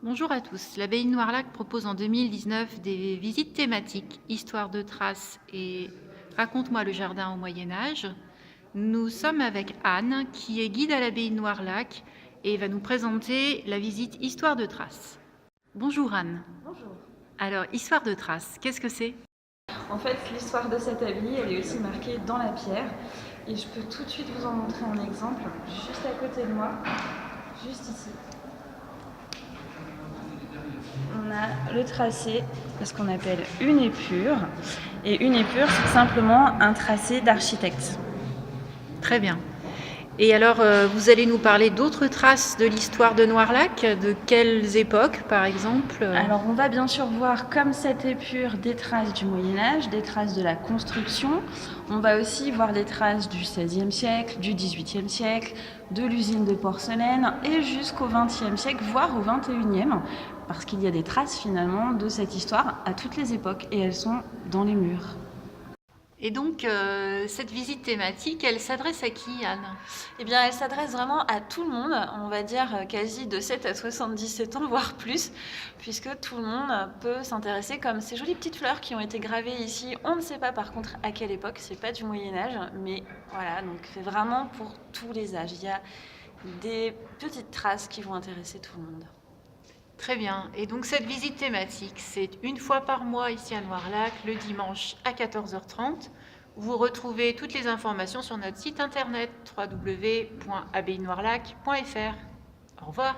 Bonjour à tous. L'abbaye de Noirlac propose en 2019 des visites thématiques, histoire de traces et raconte-moi le jardin au Moyen-Âge. Nous sommes avec Anne, qui est guide à l'abbaye de Noirlac et va nous présenter la visite Histoire de traces. Bonjour Anne. Bonjour. Alors, Histoire de traces, qu'est-ce que c'est? En fait, l'histoire de cette abbaye, elle est aussi marquée dans la pierre. Et je peux tout de suite vous en montrer un exemple, juste à côté de moi, juste ici. On a le tracé de ce qu'on appelle une épure. Et une épure, c'est simplement un tracé d'architecte. Très bien. Et alors, vous allez nous parler d'autres traces de l'histoire de Noirlac, de quelles époques par exemple? Alors on va bien sûr voir, comme cette épure, des traces du Moyen-Âge, des traces de la construction. On va aussi voir les traces du XVIe siècle, du XVIIIe siècle, de l'usine de porcelaine et jusqu'au XXe siècle, voire au XXIe, parce qu'il y a des traces finalement de cette histoire à toutes les époques et elles sont dans les murs. Et donc, cette visite thématique, elle s'adresse à qui, Anne? Eh bien, elle s'adresse vraiment à tout le monde, on va dire quasi de 7 à 77 ans, voire plus, puisque tout le monde peut s'intéresser, comme ces jolies petites fleurs qui ont été gravées ici. On ne sait pas par contre à quelle époque, c'est pas du Moyen-Âge, mais voilà, donc c'est vraiment pour tous les âges. Il y a des petites traces qui vont intéresser tout le monde. Très bien. Et donc cette visite thématique, c'est une fois par mois ici à Noirlac, le dimanche à 14h30. Vous retrouvez toutes les informations sur notre site internet www.abbayenoirlac.fr. Au revoir.